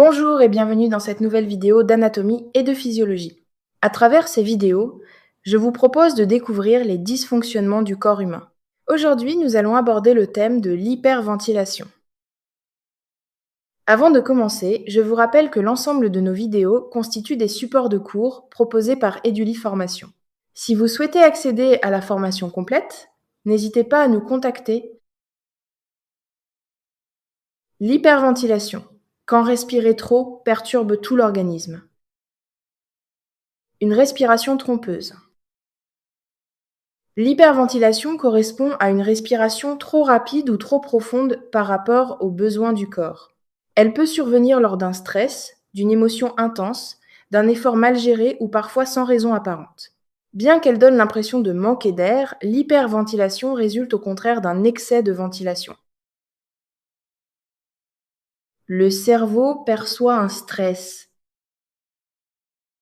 Bonjour et bienvenue dans cette nouvelle vidéo d'anatomie et de physiologie. À travers ces vidéos, je vous propose de découvrir les dysfonctionnements du corps humain. Aujourd'hui, nous allons aborder le thème de l'hyperventilation. Avant de commencer, je vous rappelle que l'ensemble de nos vidéos constituent des supports de cours proposés par Eduli Formation. Si vous souhaitez accéder à la formation complète, n'hésitez pas à nous contacter. L'hyperventilation. Quand respirer trop perturbe tout l'organisme. Une respiration trompeuse. L'hyperventilation correspond à une respiration trop rapide ou trop profonde par rapport aux besoins du corps. Elle peut survenir lors d'un stress, d'une émotion intense, d'un effort mal géré ou parfois sans raison apparente. Bien qu'elle donne l'impression de manquer d'air, l'hyperventilation résulte au contraire d'un excès de ventilation. Le cerveau perçoit un stress.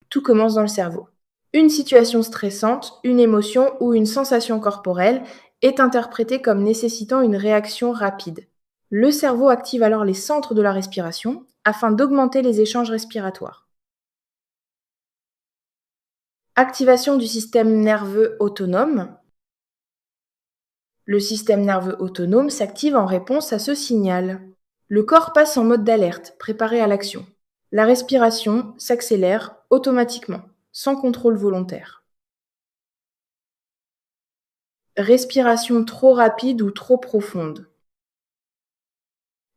Tout commence dans le cerveau. Une situation stressante, une émotion ou une sensation corporelle est interprétée comme nécessitant une réaction rapide. Le cerveau active alors les centres de la respiration afin d'augmenter les échanges respiratoires. Activation du système nerveux autonome. Le système nerveux autonome s'active en réponse à ce signal. Le corps passe en mode d'alerte, préparé à l'action. La respiration s'accélère automatiquement, sans contrôle volontaire. Respiration trop rapide ou trop profonde.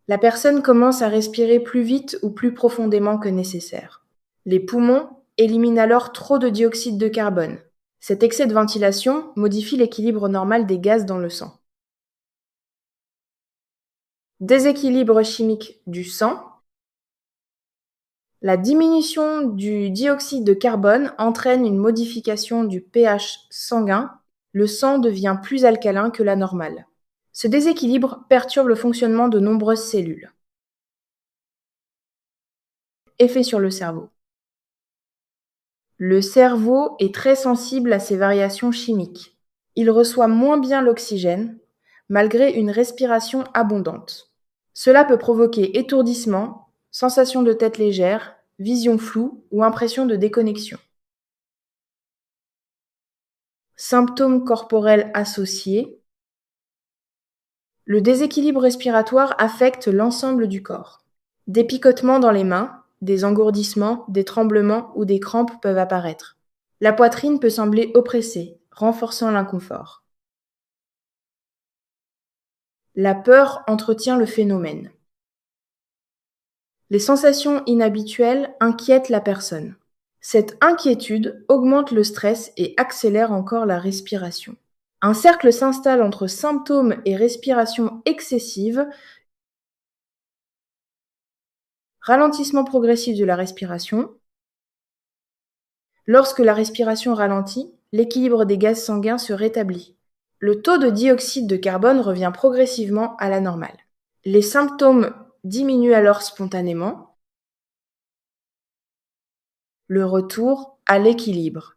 La personne commence à respirer plus vite ou plus profondément que nécessaire. Les poumons éliminent alors trop de dioxyde de carbone. Cet excès de ventilation modifie l'équilibre normal des gaz dans le sang. Déséquilibre chimique du sang. La diminution du dioxyde de carbone entraîne une modification du pH sanguin. Le sang devient plus alcalin que la normale. Ce déséquilibre perturbe le fonctionnement de nombreuses cellules. Effet sur le cerveau. Le cerveau est très sensible à ces variations chimiques. Il reçoit moins bien l'oxygène, malgré une respiration abondante. Cela peut provoquer étourdissement, sensation de tête légère, vision floue ou impression de déconnexion. Symptômes corporels associés. Le déséquilibre respiratoire affecte l'ensemble du corps. Des picotements dans les mains, des engourdissements, des tremblements ou des crampes peuvent apparaître. La poitrine peut sembler oppressée, renforçant l'inconfort. La peur entretient le phénomène. Les sensations inhabituelles inquiètent la personne. Cette inquiétude augmente le stress et accélère encore la respiration. Un cercle s'installe entre symptômes et respiration excessive. Ralentissement progressif de la respiration. Lorsque la respiration ralentit, l'équilibre des gaz sanguins se rétablit. Le taux de dioxyde de carbone revient progressivement à la normale. Les symptômes diminuent alors spontanément. Le retour à l'équilibre.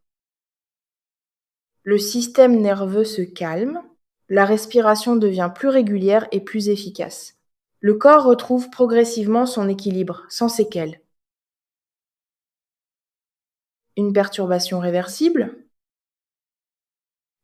Le système nerveux se calme, la respiration devient plus régulière et plus efficace. Le corps retrouve progressivement son équilibre, sans séquelles. Une perturbation réversible.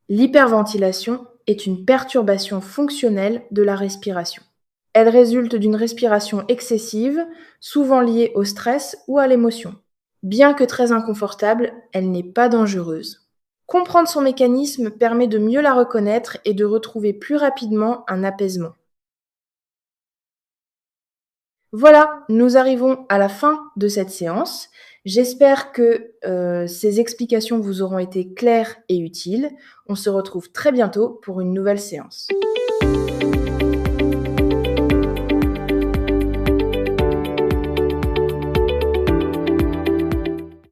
L'hyperventilation est une perturbation fonctionnelle de la respiration. Elle résulte d'une respiration excessive, souvent liée au stress ou à l'émotion. Bien que très inconfortable, elle n'est pas dangereuse. Comprendre son mécanisme permet de mieux la reconnaître et de retrouver plus rapidement un apaisement. Voilà, nous arrivons à la fin de cette séance. J'espère que ces explications vous auront été claires et utiles. On se retrouve très bientôt pour une nouvelle séance.